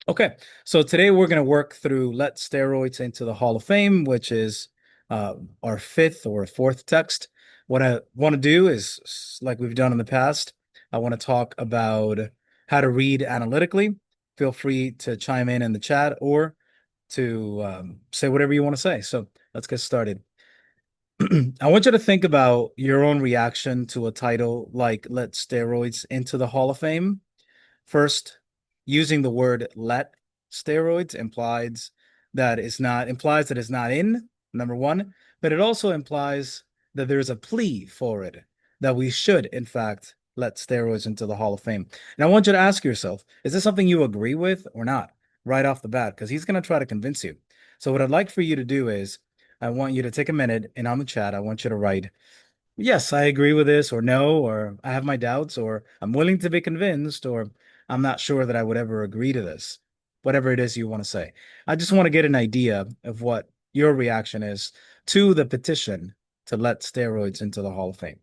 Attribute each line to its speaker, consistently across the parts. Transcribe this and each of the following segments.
Speaker 1: Okay, so today we're going to work through Let Steroids into the Hall of Fame, which is our fifth or fourth text. What I want to do is, like we've done in the past, I want to talk about how to read analytically. Feel free to chime in the chat or to say whatever you want to say. So let's get started. I want you to think about your own reaction to a title like Let Steroids into the Hall of Fame. First, using the word let steroids implies that it's not in, number one, but it also implies that there's a plea for it, that we should, in fact, let steroids into the Hall of Fame. And I want you to ask yourself, is this something you agree with or not right off the bat? Because he's going to try to convince you. So what I'd like for you to do is I want you to take a minute and on the chat, I want you to write, yes, I agree with this, or no, or I have my doubts, or I'm willing to be convinced, or I'm not sure that I would ever agree to this, whatever it is you want to say. I just want to get an idea of what your reaction is to the petition to let steroids into the Hall of Fame.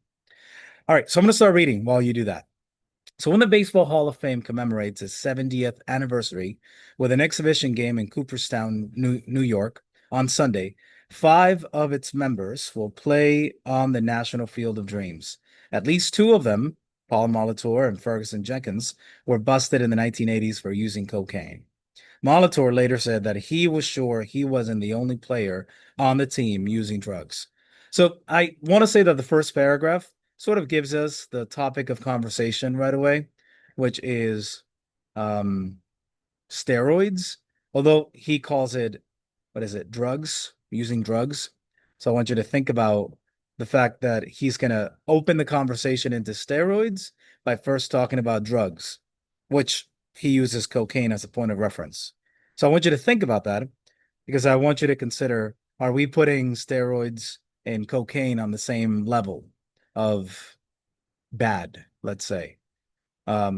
Speaker 1: All right, so I'm going to start reading while you do that. So when the Baseball Hall of Fame commemorates its 70th anniversary with an exhibition game in Cooperstown, New York on Sunday, five of its members will play on the National Field of Dreams. At least two of them, Paul Molitor and Ferguson Jenkins, were busted in the 1980s for using cocaine. Molitor later said that he was sure he wasn't the only player on the team using drugs. So I want to say that the first paragraph sort of gives us the topic of conversation right away, which is um, steroids, although he calls it, what is it, drugs, using drugs. So I want you to think about the fact that he's going to open the conversation into steroids by first talking about drugs, which he uses cocaine as a point of reference. So I want you to think about that because I want you to consider, are we putting steroids and cocaine on the same level of bad, let's say?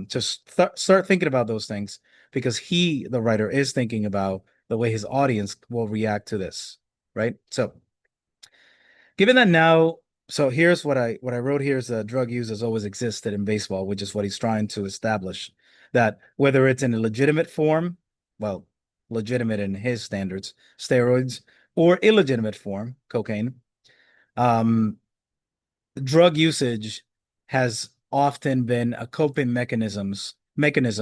Speaker 1: Just start thinking about those things because he, the writer, is thinking about the way his audience will react to this, right? So, given that now, so here's what I wrote here is that drug use has always existed in baseball, which is what he's trying to establish. That whether it's in a legitimate form, well, legitimate in his standards, steroids, or illegitimate form, cocaine, um, drug usage has often been a coping mechanism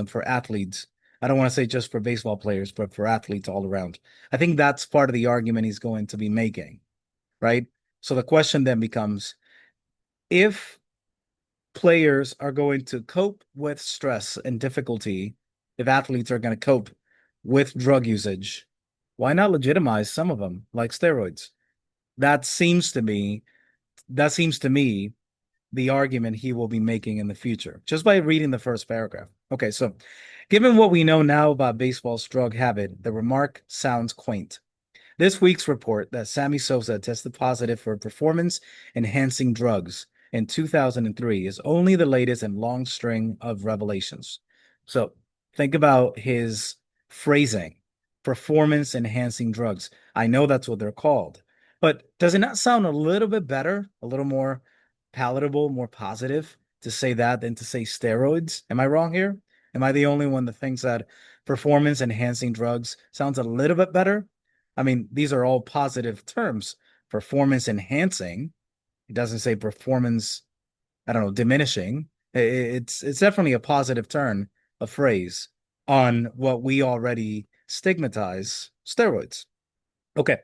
Speaker 1: for athletes. I don't want to say just for baseball players, but for athletes all around. I think that's part of the argument he's going to be making, right? So the question then becomes if players are going to cope with stress and difficulty, if athletes are going to cope with drug usage, why not legitimize some of them like steroids? That seems to me that seems to me the argument he will be making in the future just by reading the first paragraph. Okay, so given what we know now about baseball's drug habit, the remark sounds quaint. This week's report that Sammy Sosa tested positive for performance enhancing drugs in 2003 is only the latest in a long string of revelations. So think about his phrasing, performance enhancing drugs. I know that's what they're called, but does it not sound a little bit better, a little more palatable, more positive to say that than to say steroids? Am I wrong here? Am I the only one that thinks that performance enhancing drugs sounds a little bit better? I mean, these are all positive terms. Performance enhancing. It doesn't say performance, I don't know, diminishing. It's definitely a positive turn, a phrase on what we already stigmatize steroids. Okay.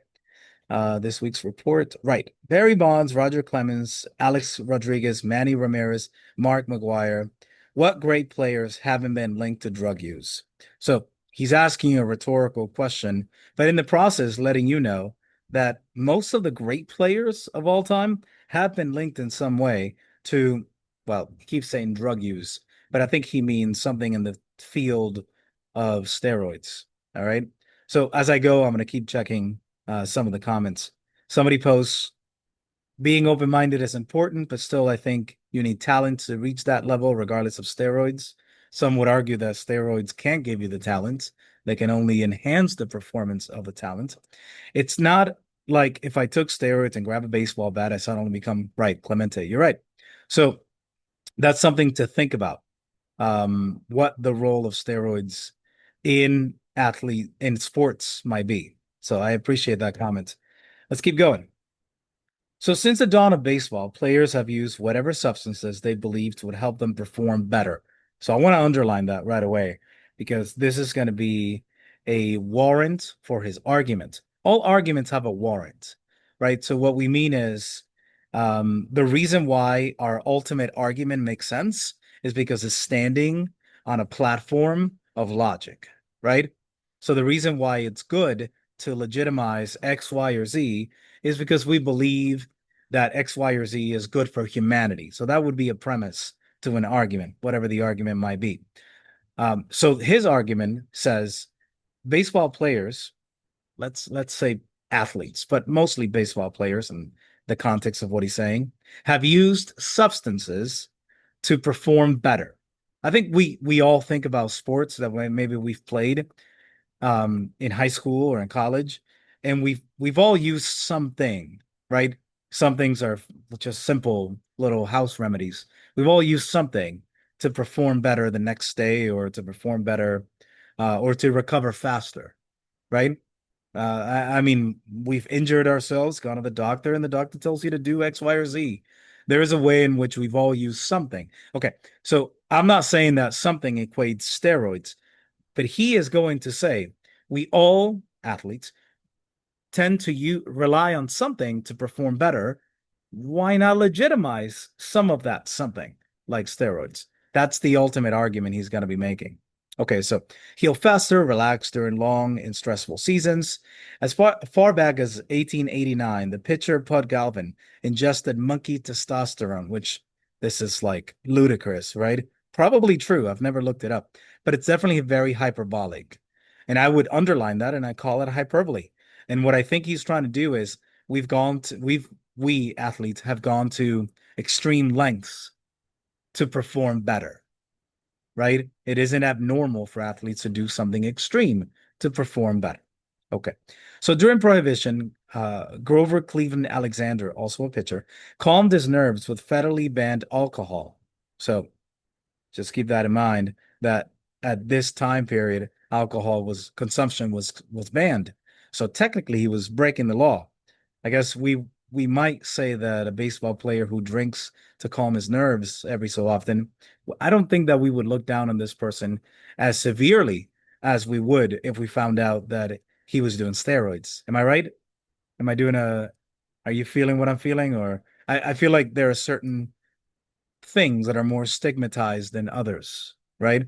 Speaker 1: This week's report. Right. Barry Bonds, Roger Clemens, Alex Rodriguez, Manny Ramirez, Mark McGuire. What great players haven't been linked to drug use? So he's asking a rhetorical question, but in the process, letting you know that most of the great players of all time have been linked in some way to, well, he keeps saying drug use, but I think he means something in the field of steroids. All right. So as I go, I'm going to keep checking some of the comments. Somebody posts, being open minded is important, but still, I think you need talent to reach that level, regardless of steroids. Some would argue that steroids can't give you the talent, they can only enhance the performance of the talent. It's not like if I took steroids and grab a baseball bat, I suddenly become right, Clemente. You're right. So that's something to think about. What the role of steroids in athlete in sports might be. So I appreciate that comment. Let's keep going. So, since the dawn of baseball, players have used whatever substances they believed would help them perform better. So, I want to underline that right away because this is going to be a warrant for his argument. All arguments have a warrant, right? So, what we mean is the reason why our ultimate argument makes sense is because it's standing on a platform of logic, right? So, the reason why it's good to legitimize X, Y, or Z is because we believe that X, Y, or Z is good for humanity. So that would be a premise to an argument, whatever the argument might be. So his argument says baseball players, let's say athletes, but mostly baseball players in the context of what he's saying, have used substances to perform better. I think we all think about sports that maybe we've played in high school or in college, and we've all used something, right? Some things are just simple little house remedies. We've all used something to perform better the next day, or to perform better, or to recover faster, right? I mean, we've injured ourselves, gone to the doctor, and the doctor tells you to do X, Y, or Z. There is a way in which we've all used something. Okay, so I'm not saying that something equates steroids, but he is going to say we all athletes tend to rely on something to perform better. Why not legitimize some of that something like steroids? That's the ultimate argument he's going to be making. Okay, so heal faster, relax during long and stressful seasons. As far back as 1889, the pitcher Pud Galvin ingested monkey testosterone, which this is like ludicrous, right? Probably true. I've never looked it up, but it's definitely very hyperbolic. And I would underline that and I call it hyperbole. And what I think he's trying to do is we athletes have gone to extreme lengths to perform better, right? It isn't abnormal for athletes to do something extreme to perform better. Okay. So during Prohibition, Grover Cleveland Alexander, also a pitcher, calmed his nerves with federally banned alcohol. So just keep that in mind that at this time period, alcohol was consumption was banned. So technically he was breaking the law. I guess we might say that a baseball player who drinks to calm his nerves every so often, I don't think that we would look down on this person as severely as we would if we found out that he was doing steroids. Am I right? Am I doing a, are you feeling what I'm feeling? Or I feel like there are certain things that are more stigmatized than others, right?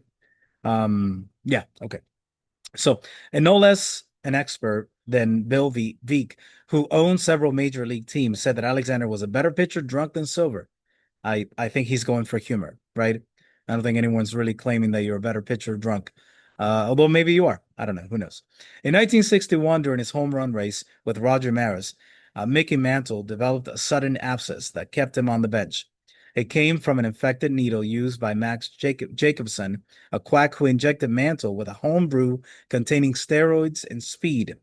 Speaker 1: Yeah, okay. So, and no less an expert than Bill Veeck, who owns several major league teams, said that Alexander was a better pitcher drunk than sober. I think he's going for humor, right? I don't think anyone's really claiming that you're a better pitcher drunk. Although maybe you are. I don't know. Who knows? In 1961, during his home run race with Roger Maris, Mickey Mantle developed a sudden abscess that kept him on the bench. It came from an infected needle used by Max Jacobson, a quack who injected Mantle with a home brew containing steroids and speed.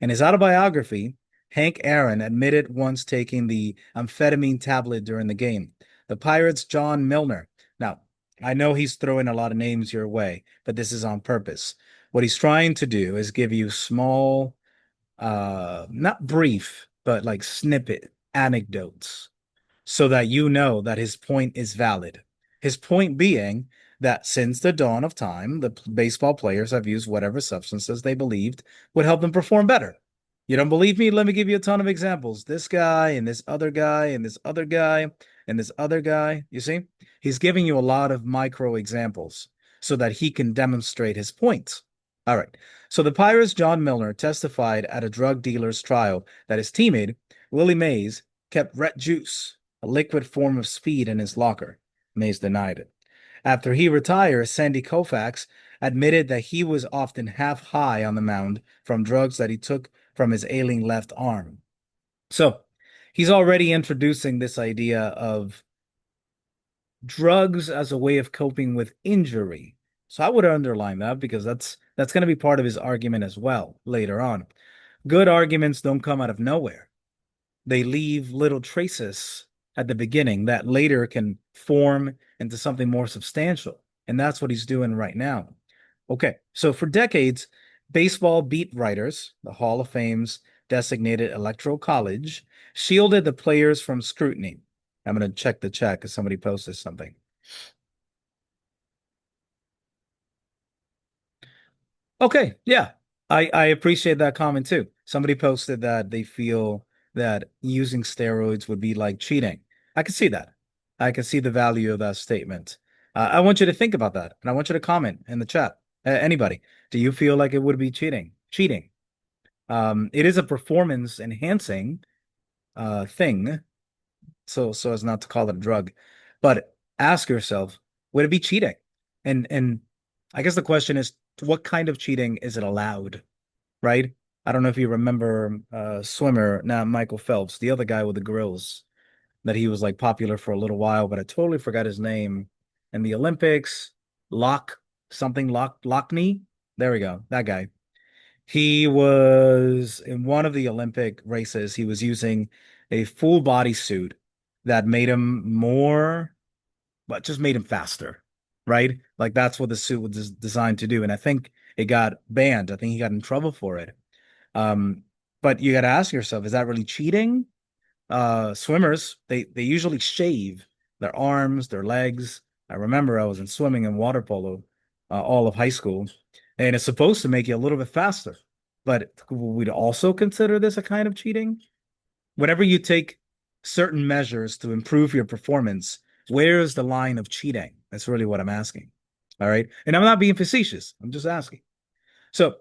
Speaker 1: In his autobiography, Hank Aaron admitted once taking the amphetamine tablet during the game. The Pirates' John Milner. Now, I know he's throwing a lot of names your way, but this is on purpose. What he's trying to do is give you small, not brief, but like snippet anecdotes so that you know that his point is valid. His point being that since the dawn of time, the baseball players have used whatever substances they believed would help them perform better. You don't believe me? Let me give you a ton of examples. This guy and this other guy and this other guy and this other guy. You see? He's giving you a lot of micro examples so that he can demonstrate his points. All right. So the Pirates' John Milner testified at a drug dealer's trial that his teammate, Willie Mays, kept ret juice, a liquid form of speed, in his locker. Mays denied it. After he retired, Sandy Koufax admitted that he was often half high on the mound from drugs that he took from his ailing left arm. So he's already introducing this idea of drugs as a way of coping with injury. So I would underline that because that's going to be part of his argument as well later on. Good arguments don't come out of nowhere. They leave little traces at the beginning that later can form into something more substantial. And that's what he's doing right now. Okay, so for decades, Baseball beat writers, the Hall of Fame's designated electoral college, shielded the players from scrutiny. I'm going to check the chat because somebody posted something. Okay, yeah. I appreciate that comment too. Somebody posted that they feel that using steroids would be like cheating. I can see that. I can see the value of that statement. I want you to think about that, and I want you to comment in the chat. Anybody, do you feel like it would be cheating? Cheating. It is a performance enhancing thing, so as not to call it a drug. But ask yourself, would it be cheating? And I guess the question is, what kind of cheating is it allowed? Right? I don't know if you remember swimmer, not Michael Phelps, the other guy with the grills that he was like popular for a little while, but I totally forgot his name. In the Olympics, Lock something Lockney. There we go. That guy. He was in one of the Olympic races. He was using a full body suit that made him more, but just made him faster, right? Like that's what the suit was designed to do. And I think it got banned. I think he got in trouble for it. Um, but you got to ask yourself, is that really cheating? Swimmers, they usually shave their arms, their legs. I remember I was in swimming and water polo all of high school, and it's supposed to make you a little bit faster. But we'd also consider this a kind of cheating. Whenever you take certain measures to improve your performance, where's the line of cheating? That's really what I'm asking. All right. And I'm not being facetious. I'm just asking. So,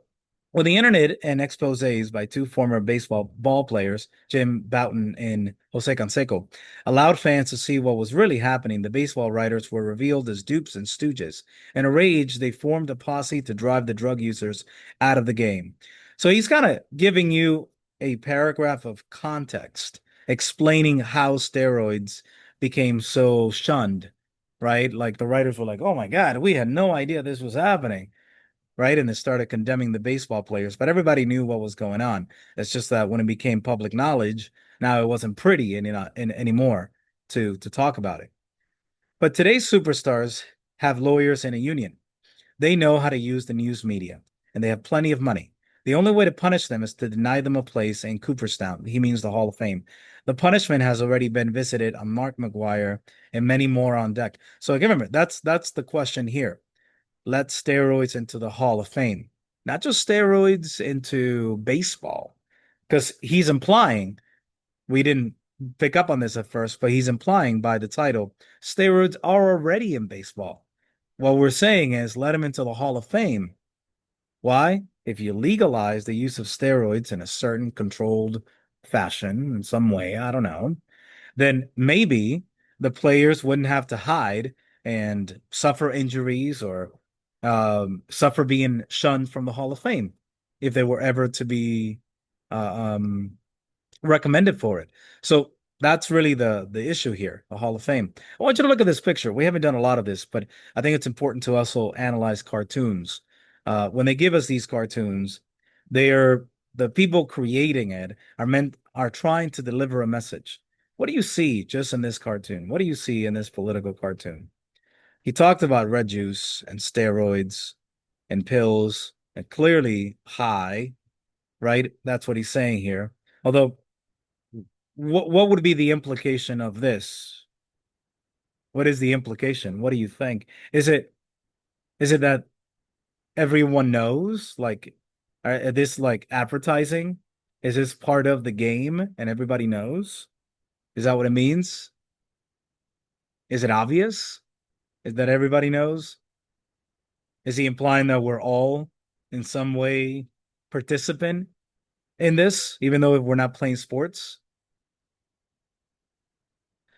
Speaker 1: with the internet and exposés by two former baseball ball players, Jim Bouton and Jose Canseco, allowed fans to see what was really happening, the baseball writers were revealed as dupes and stooges. In a rage, they formed a posse to drive the drug users out of the game. So he's kind of giving you a paragraph of context explaining how steroids became so shunned, right? Like the writers were like, oh my God, we had no idea this was happening, right? And they started condemning the baseball players, but everybody knew what was going on. It's just that when it became public knowledge, now it wasn't pretty anymore to talk about it. But today's superstars have lawyers and a union. They know how to use the news media, and they have plenty of money. The only way to punish them is to deny them a place in Cooperstown. He means the Hall of Fame. The punishment has already been visited on Mark McGuire and many more on deck. So again, remember, that's the question here. Let steroids into the Hall of Fame, not just steroids into baseball, because he's implying we didn't pick up on this at first, but he's implying by the title steroids are already in baseball. What we're saying is let him into the Hall of Fame. Why? If you legalize the use of steroids in a certain controlled fashion, in some way, I don't know, then maybe the players wouldn't have to hide and suffer injuries or suffer being shunned from the Hall of Fame if they were ever to be uh, um, recommended for it. So that's really the issue here, the Hall of Fame. I want you to look at this picture. We haven't done a lot of this, but I think it's important to also analyze cartoons. When they give us these cartoons, they are the people creating it are trying to deliver a message. What do you see just in this cartoon? What do you see in this political cartoon? He talked about red juice and steroids and pills and clearly high, right? That's what he's saying here. Although what would be the implication of this? What is the implication? What do you think? Is it that everyone knows? Like, this like advertising? Is this part of the game and everybody knows? Is that what it means? Is it obvious? Is that everybody knows? Is he implying that we're all in some way participant in this, even though we're not playing sports?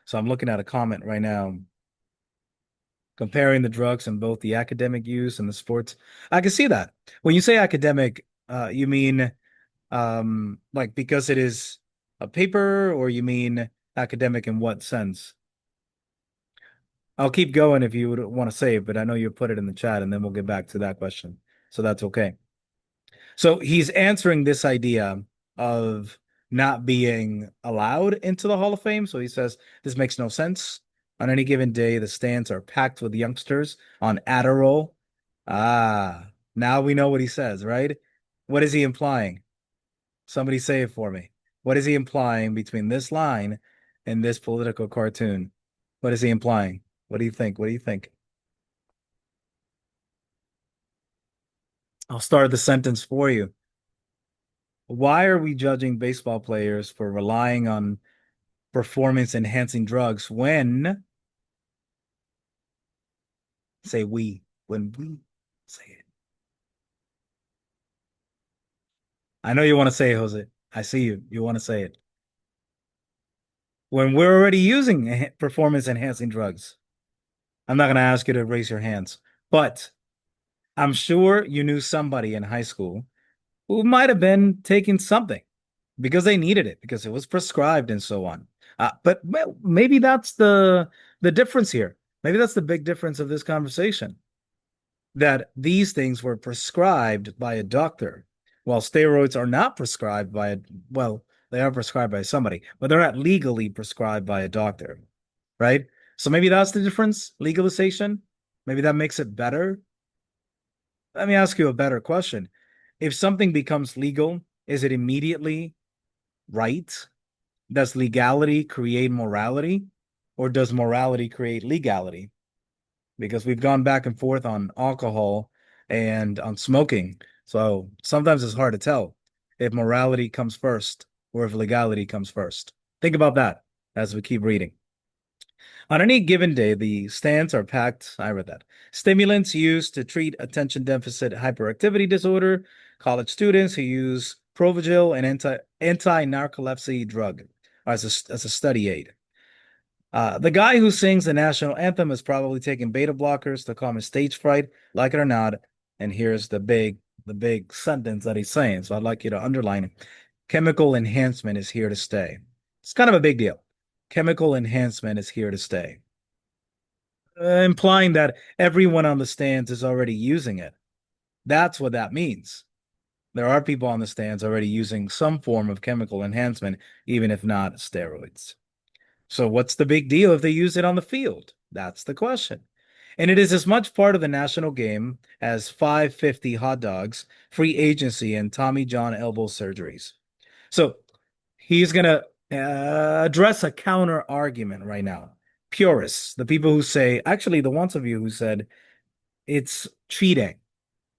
Speaker 1: So I'm looking at a comment right now comparing the drugs in both the academic use and the sports. I can see that. When you say academic, you mean like because it is a paper, or you mean academic in what sense? I'll keep going if you would want to say it, but I know you put it in the chat and then we'll get back to that question. So that's okay. So he's answering this idea of not being allowed into the Hall of Fame. So he says, this makes no sense. On any given day, the stands are packed with youngsters on Adderall. Ah, now we know what he says, right? What is he implying? Somebody say it for me. What is he implying between this line and this political cartoon? What is he implying? What do you think? What do you think? I'll start the sentence for you. Why are we judging baseball players for relying on performance enhancing drugs when, say when we say it? I know you want to say it, Jose. I see you. You want to say it. When we're already using performance enhancing drugs. I'm not going to ask you to raise your hands, but I'm sure you knew somebody in high school who might have been taking something because they needed it, because it was prescribed and so on. But well, maybe that's the difference here. Maybe that's the big difference of this conversation, that these things were prescribed by a doctor, while steroids are not prescribed by a, well, they are prescribed by somebody, but they're not legally prescribed by a doctor, right? So maybe that's the difference, legalization. Maybe that makes it better. Let me ask you a better question. If something becomes legal, is it immediately right? Does legality create morality, or does morality create legality? Because we've gone back and forth on alcohol and on smoking. So sometimes it's hard to tell if morality comes first or if legality comes first. Think about that as we keep reading. On any given day, the stands are packed. I read that. Stimulants used to treat attention deficit hyperactivity disorder. College students who use Provigil, an anti-narcolepsy drug, as a study aid. The guy who sings the national anthem is probably taking beta blockers to calm his stage fright, like it or not. And here's the big sentence that he's saying. So I'd like you to underline it. Chemical enhancement is here to stay. It's kind of a big deal. Chemical enhancement is here to stay, implying that everyone on the stands is already using it. That's what that means. There are people on the stands already using some form of chemical enhancement, even if not steroids. So what's the big deal if they use it on the field? That's the question. And it is as much part of the national game as 550 hot dogs, free agency, and Tommy John elbow surgeries. So he's going to address a counter argument right now. Purists, the people who say, actually, the ones of you who said it's cheating.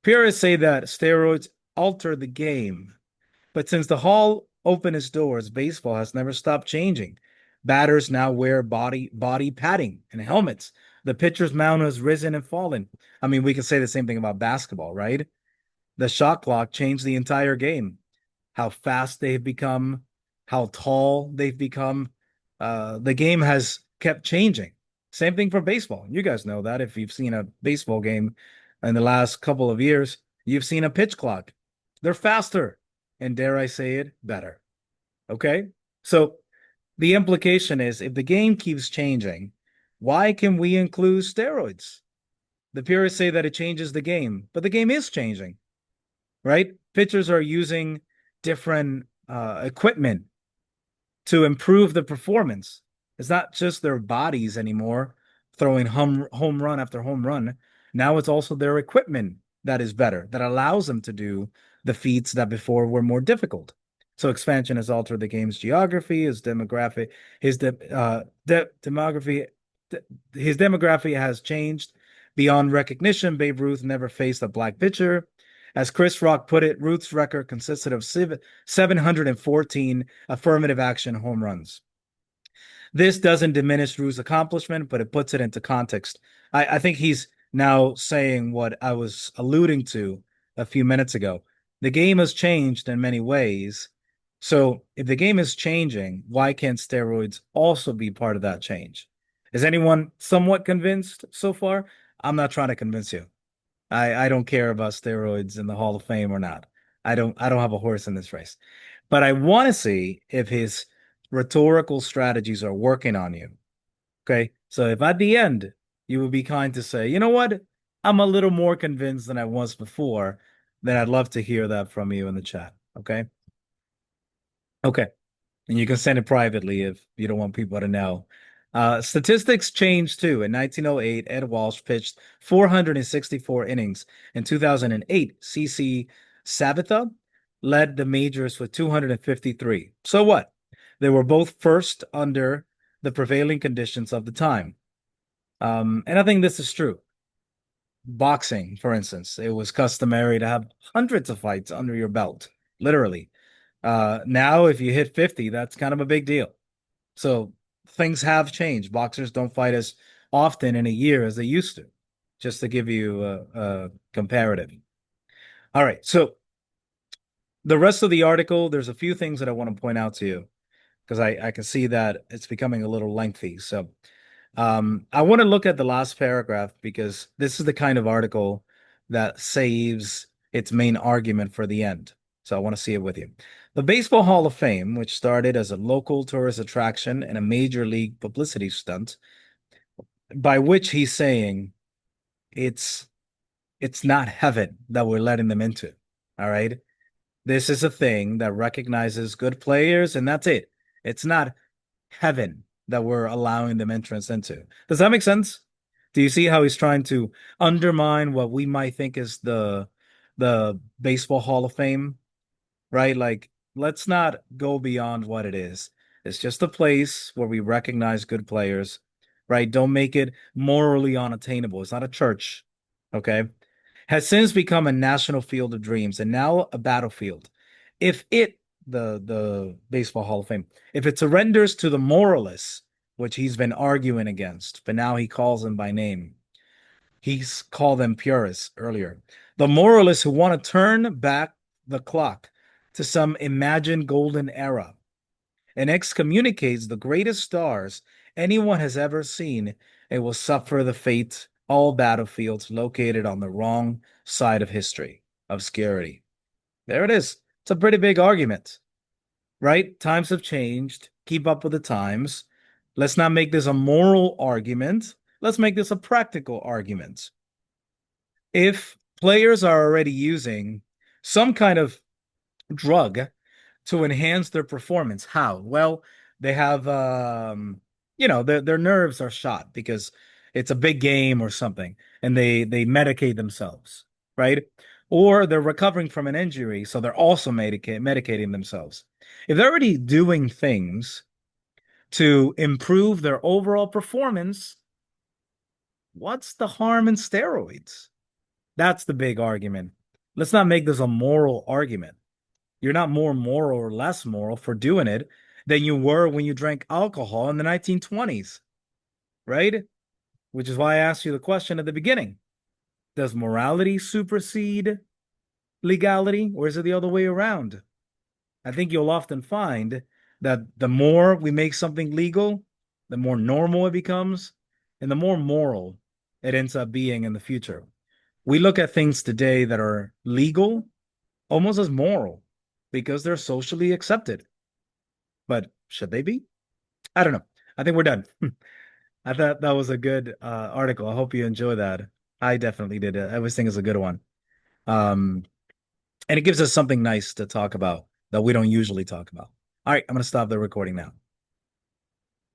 Speaker 1: Purists say that steroids alter the game. But since the hall opened its doors, baseball has never stopped changing. Batters now wear body padding and helmets. The pitcher's mound has risen and fallen. I mean, we can say the same thing about basketball, right? The shot clock changed the entire game. How fast they've become, how tall they've become. The game has kept changing. Same thing for baseball. You guys know that if you've seen a baseball game in the last couple of years, you've seen a pitch clock. They're faster and, dare I say it, better. Okay? So the implication is if the game keeps changing, why can we include steroids? The purists say that it changes the game, but the game is changing, right? Pitchers are using different equipment to improve the performance. It's not just their bodies anymore throwing home run after home run. Now it's also their equipment that is better, that allows them to do the feats that before were more difficult. So expansion has altered the game's geography, his demographic, demography, his demography has changed beyond recognition. Babe Ruth never faced a black pitcher. As Chris Rock put it, Ruth's record consisted of 714 affirmative action home runs. This doesn't diminish Ruth's accomplishment, but it puts it into context. I think he's now saying what I was alluding to a few minutes ago. The game has changed in many ways. So if the game is changing, why can't steroids also be part of that change? Is anyone somewhat convinced so far? I'm not trying to convince you. I don't care about steroids in the Hall of Fame or not. I don't have a horse in this race. But I want to see if his rhetorical strategies are working on you. Okay? So if at the end you would be kind to say, "You know what? I'm a little more convinced than I was before," then I'd love to hear that from you in the chat. Okay? Okay. And you can send it privately if you don't want people to know. Statistics changed too. In 1908, Ed Walsh pitched 464 innings. In 2008, CC Savitha led the majors with 253. So what? They were both first under the prevailing conditions of the time. And I think this is true. Boxing, for instance, it was customary to have hundreds of fights under your belt, literally. Now, if you hit 50, that's kind of a big deal. So things have changed. Boxers don't fight as often in a year as they used to, just to give you a comparative. All right. So the rest of the article, there's a few things that I want to point out to you because I can see that it's becoming a little lengthy. So I want to look at the last paragraph because this is the kind of article that saves its main argument for the end. So I want to see it with you. The Baseball Hall of Fame, which started as a local tourist attraction and a major league publicity stunt, by which he's saying it's it's not heaven that we're letting them into. All right. This is a thing that recognizes good players, and that's it. It's not heaven that we're allowing them entrance into. Does that make sense? Do you see how he's trying to undermine what we might think is the Baseball Hall of Fame, right? Like, let's not go beyond what it is. It's just a place where we recognize good players, right? Don't make it morally unattainable. It's not a church, okay? Has since become a national field of dreams and now a battlefield. If it, the Baseball Hall of Fame, if it surrenders to the moralists, which he's been arguing against, but now he calls them by name. He's called them purists earlier. The moralists who want to turn back the clock to some imagined golden era and excommunicates the greatest stars anyone has ever seen, it will suffer the fate all battlefields located on the wrong side of history, obscurity. There it is. It's a pretty big argument, right? Times have changed. Keep up with the times. Let's not make this a moral argument. Let's make this a practical argument. If players are already using some kind of drug to enhance their performance. How? Well, they have their nerves are shot because it's a big game or something, and they medicate themselves, right? Or they're recovering from an injury, so they're also medicating themselves. If they're already doing things to improve their overall performance, what's the harm in steroids? That's the big argument. Let's not make this a moral argument. You're not more moral or less moral for doing it than you were when you drank alcohol in the 1920s, right? Which is why I asked you the question at the beginning. Does morality supersede legality, or is it the other way around? I think you'll often find that the more we make something legal, the more normal it becomes, and the more moral it ends up being in the future. We look at things today that are legal almost as moral because they're socially accepted. But should they be? I don't know. I think we're done. I thought that was a good article. I hope you enjoy that. I definitely did. I always think it's a good one. Um, and it gives us something nice to talk about that we don't usually talk about. All right, I'm going to stop the recording now.